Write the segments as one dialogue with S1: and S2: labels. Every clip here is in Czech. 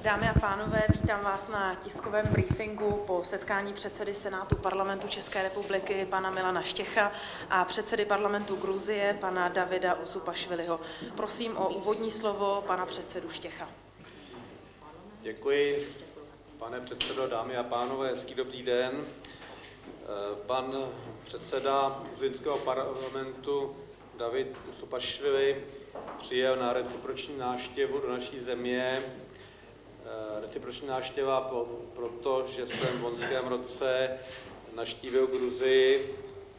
S1: Dámy a pánové, vítám vás na tiskovém briefingu po setkání předsedy Senátu Parlamentu České republiky pana Milana Štěcha a předsedy parlamentu Gruzie pana Davida Usupašviliho. Prosím o úvodní slovo pana předsedu Štěcha.
S2: Děkuji, pane předsedo, dámy a pánové, hezký dobrý den. Pan předseda gruzínského parlamentu David Usupašvili přijel na reciproční návštěvu do naší země. Reciproční návštěva proto, že jsem v loňském roce navštívil Gruzii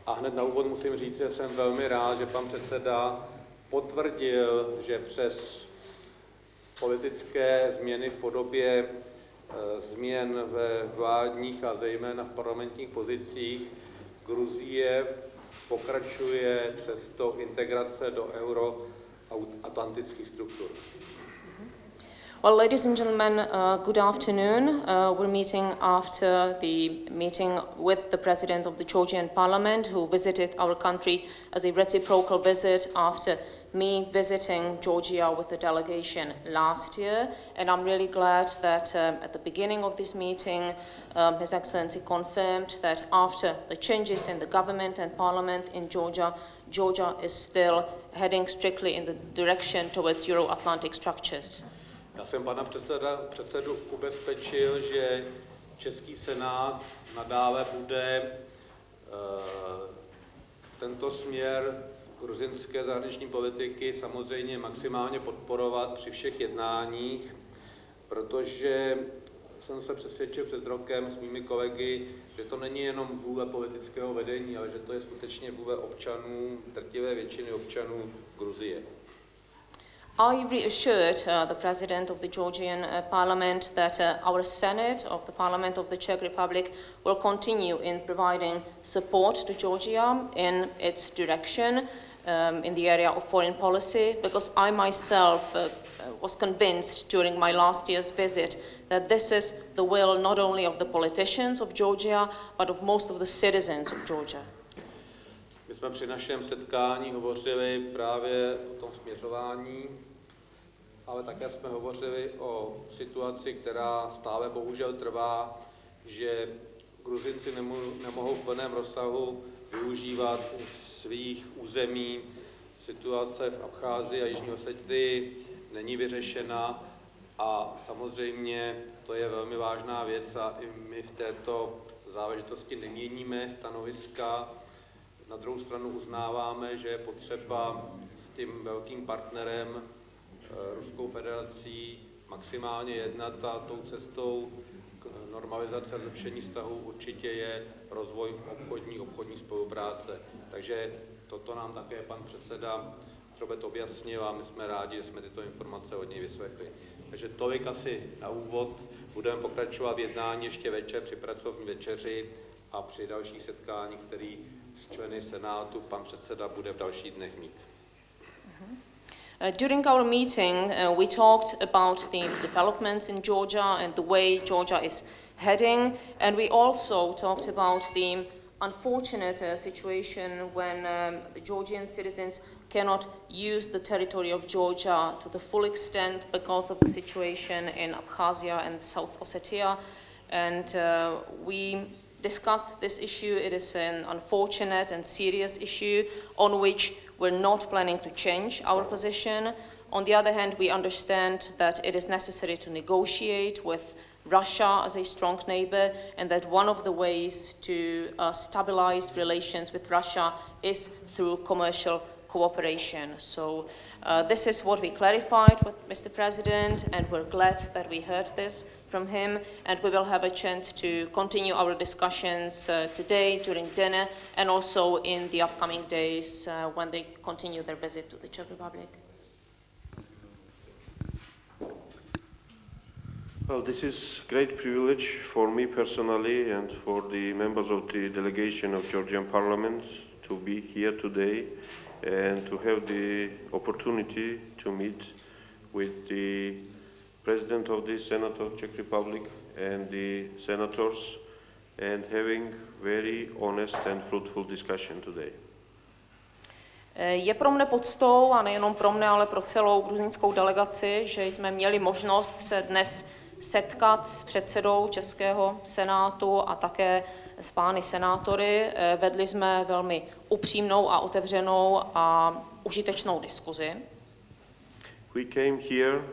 S2: a hned na úvod musím říct, že jsem velmi rád, že pan předseda potvrdil, že přes politické změny v podobě změn ve vládních a zejména v parlamentních pozicích Gruzie pokračuje cestou integrace do euroatlantických struktur.
S3: Well, ladies and gentlemen, good afternoon. We're meeting after the meeting with the President of the Georgian Parliament, who visited our country as a reciprocal visit after me visiting Georgia with the delegation last year. And I'm really glad that at the beginning of this meeting, His Excellency confirmed that after the changes in the government and parliament in Georgia, Georgia is still heading strictly in the direction towards Euro-Atlantic structures.
S2: Já jsem pana předsedu ubezpečil, že Český senát nadále bude tento směr gruzínské zahraniční politiky samozřejmě maximálně podporovat při všech jednáních, protože jsem se přesvědčil před rokem s mými kolegy, že to není jenom vůle politického vedení, ale že to je skutečně vůle občanů, drtivé většiny občanů Gruzie.
S3: I reassured the President of the Georgian Parliament that our Senate of the Parliament of the Czech Republic will continue in providing support to Georgia in its direction in the area of foreign policy, because I myself was convinced during my last year's visit that this is the will not only of the politicians of Georgia, but of most of the citizens of Georgia.
S2: My jsme při našem setkání hovořili právě o tom směřování, ale také jsme hovořili o situaci, která stále bohužel trvá, že Gruzinci nemohou v plném rozsahu využívat svých území. Situace v Abcházii a Jižní Osetii není vyřešena a samozřejmě to je velmi vážná věc a i my v této záležitosti neměníme stanoviska. Na druhou stranu uznáváme, že je potřeba s tím velkým partnerem Ruskou federací maximálně jednat a tou cestou k normalizaci a zlepšení vztahů určitě je rozvoj obchodní spolupráce. Takže toto nám také pan předseda Trobet objasnil a my jsme rádi, že jsme tyto informace od něj vyslechli. Takže tolik asi na úvod. Budeme pokračovat v jednání ještě večer při pracovní večeři a při dalších setkáních, který s členy Senátu pan předseda bude v dalších dnech mít.
S3: During our meeting, we talked about the developments in Georgia and the way Georgia is heading, and we also talked about the unfortunate situation when the Georgian citizens cannot use the territory of Georgia to the full extent because of the situation in Abkhazia and South Ossetia. And we discussed this issue. It is an unfortunate and serious issue on which we're not planning to change our position. On the other hand, we understand that it is necessary to negotiate with Russia as a strong neighbor, and that one of the ways to stabilize relations with Russia is through commercial cooperation. So this is what we clarified with Mr. President, and we're glad that we heard this from him, and we will have a chance to continue our discussions today during dinner and also in the upcoming days when they continue their visit to the Czech Republic.
S4: Well, this is a great privilege for me personally and for the members of the delegation of Georgian Parliament to be here today and to have the opportunity to meet with the President of the Senate of Czech Republic and the senators and having very honest and fruitful discussion today.
S3: Je pro mne poctou, a nejenom pro mne, ale pro celou gruzínskou delegaci, že jsme měli možnost se dnes setkat s předsedou Českého senátu a také s pány senátory. Vedli jsme velmi upřímnou a otevřenou a užitečnou diskuzi.
S4: We came here,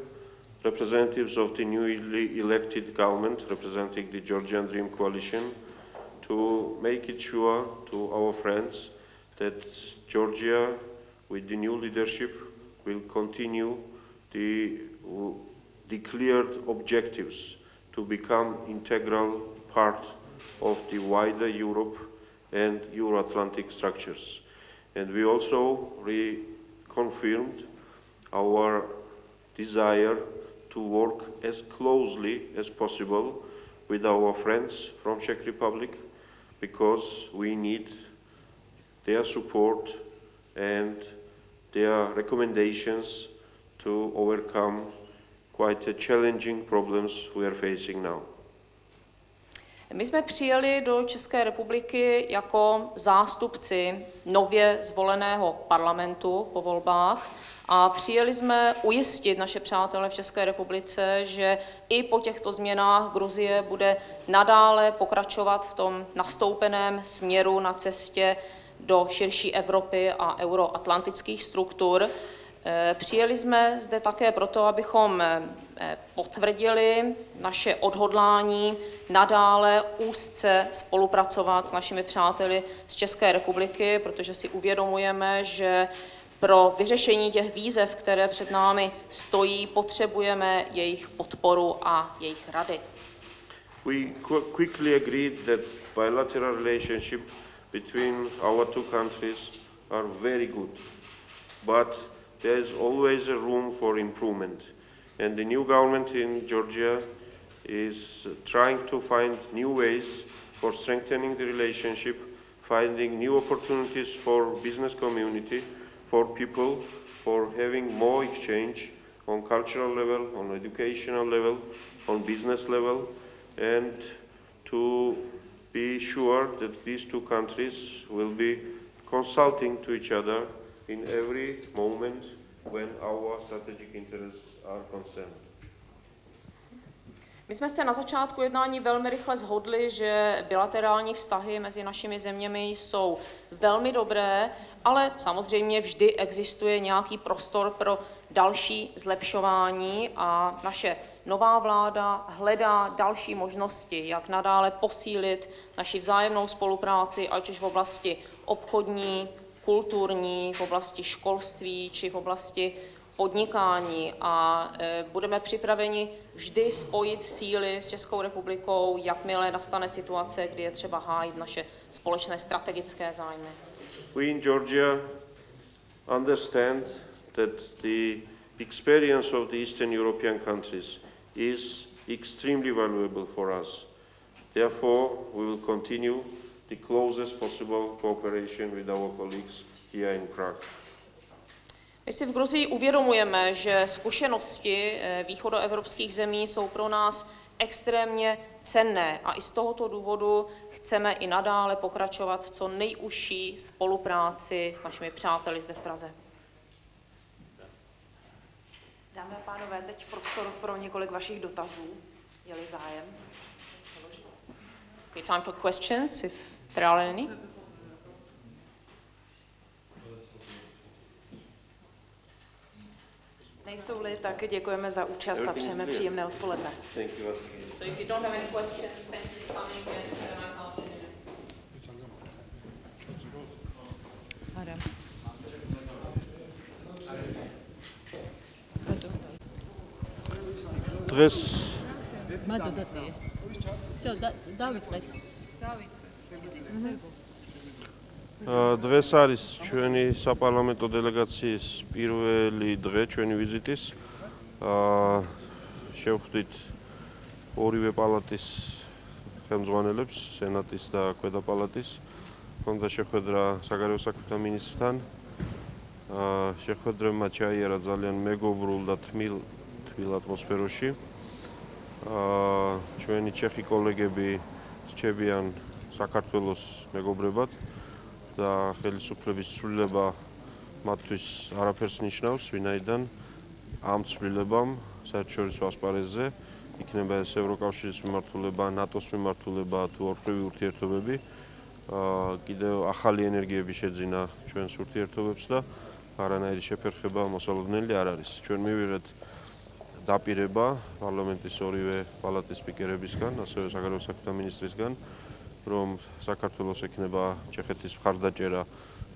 S4: representatives of the newly elected government representing the Georgian Dream Coalition, to make it sure to our friends that Georgia, with the new leadership, will continue the declared objectives to become integral part of the wider Europe and Euro-Atlantic structures. And we also reconfirmed our desire to work as closely as possible with our friends from Czech Republic, because we need their support and their recommendations to overcome quite the challenging problems we are facing now.
S3: My jsme přijeli do České republiky jako zástupci nově zvoleného parlamentu po volbách a přijeli jsme ujistit naše přátele v České republice, že i po těchto změnách Gruzie bude nadále pokračovat v tom nastoupeném směru na cestě do širší Evropy a euroatlantických struktur. Přijeli jsme zde také proto, abychom potvrdili naše odhodlání nadále úzce spolupracovat s našimi přáteli z České republiky, protože si uvědomujeme, že pro vyřešení těch výzev, které před námi stojí, potřebujeme jejich podporu a jejich rady.
S4: We quickly agreed that bilateral relationship between our two countries are very good, but there is always a room for improvement. And the new government in Georgia is trying to find new ways for strengthening the relationship, finding new opportunities for business community, for people, for having more exchange on cultural level, on educational level, on business level, and to be sure that these two countries will be consulting to each other in every moment when our strategic interests are concerned.
S3: My jsme se na začátku jednání velmi rychle shodli, že bilaterální vztahy mezi našimi zeměmi jsou velmi dobré, ale samozřejmě vždy existuje nějaký prostor pro další zlepšování a naše nová vláda hledá další možnosti, jak nadále posílit naši vzájemnou spolupráci, ať už v oblasti obchodní, kulturní, v oblasti školství či v oblasti podnikání a budeme připraveni vždy spojit síly s Českou republikou, jakmile nastane situace, kdy je třeba hájit naše společné strategické zájmy.
S4: We in Georgia understand that the experience of the Eastern European countries is extremely valuable for us. Therefore, we will continue the closest possible cooperation with our colleagues here in Prague.
S3: My si v Gruzii uvědomujeme, že zkušenosti východoevropských zemí jsou pro nás extrémně cenné a i z tohoto důvodu chceme i nadále pokračovat v co nejužší spolupráci s našimi přáteli zde v Praze.
S1: Dámy a pánové, teď prostor pro několik vašich dotazů. Je-li zájem?
S3: Okay, time for questions, if there are any.
S1: Nejsou-li, tak děkujeme za účast a přejeme příjemné odpoledne.
S3: So if you don't have any questions, thank you for coming and have a nice afternoon.
S5: დღეს არის ჩვენი საპარლამენტო დელეგაციის პირველი დღე ჩვენი ვიზიტის. შევხვდით ორივე პალატის ხელმძღვანელებს, სენატის და ქვედა პალატის. ჰქონდა შეხვედრა საგარეო საქმეთა მინისტრთან. შეხვედრებმა ჩაიარა ძალიან მეგობრულ და თბილ ატმოსფეროში. ჩვენი ჩეხი კოლეგები რჩებიან საქართველოს მეგობრებად და ხელისუფლების ცვლილება მათთვის არაფერს ნიშნავს, ვინაიდან ამ ცვლილებამ საერთაშორისო ასპარეზზე იქნება ეს ევროკავშირის მიმართულება, ნატოს მიმართულება თუ ორხრივი ურთიერთობები. კიდევ ახალი ენერგიები შეძინა ჩვენს ურთიერთობებს და არანაირი შეფერხება მოსალოდნელი არ არის. ჩვენ მივიღეთ დაპირება პარლამენტის ორივე პალატის სპიკერებისგან, ასევე საგარეო საქმეთა მინისტრისგან, რომ საქართველოს ექნება ჩეხეთის მხარდაჭერა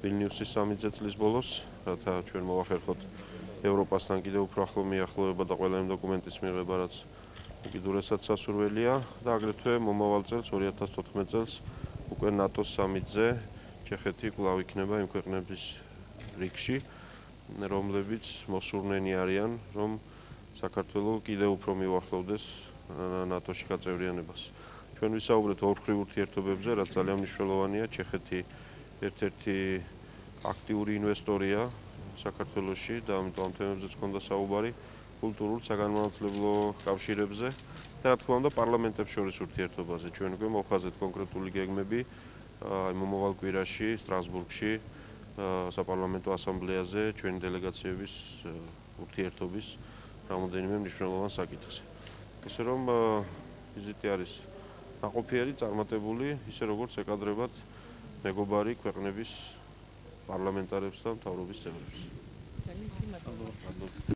S5: ვილნიუსის სამი წლის ბოლოს, რათა ჩვენ მოვახერხოთ ევროპასთან კიდევ უფრო ახლო მიახლოება და ყველა იმ დოკუმენტის მიღება, რაც უკიდურესად სასურველია და აგრეთვე მომავალ წელს 2014 წელს უკვე ნატოს სამიტზე ჩეხეთი კვლავ იქნება იმ ქვეყნების რიგში, რომლებიც მოსურნენი არიან, რომ საქართველო კიდევ უფრო მივახლოვდეს ნატოში გაწევრიანებას. ჩვენ ვისაუბრეთ ორხრივ ურთიერთობებზე, რაც ძალიან მნიშვნელოვანია. ჩეხეთი ერთ-ერთი აქტიური ინვესტორია საქართველოში და ამიტომ ამ თემებზეც ჰქონდა საუბარი კულტურულ საგანმანათლებლო კავშირებზე და რა თქმა უნდა პარლამენტებს შორის ურთიერთობაზე. ჩვენ უკვე მოვხაზეთ კონკრეტული გეგმები მომავალ კვირაში სტრასბურგში საპარლამენტო ასამბლეაზე ჩვენი დელეგაციების ურთიერთობის რამოდენიმე მნიშვნელოვან საკითხზე. ისე რომ ვიზიტი არის ნაყოფიერი, წარმატებული, ისე როგორც ეკადრებათ მეგობარი ქვეყნების პარლამენტარებს და მთავრობის წევრებს.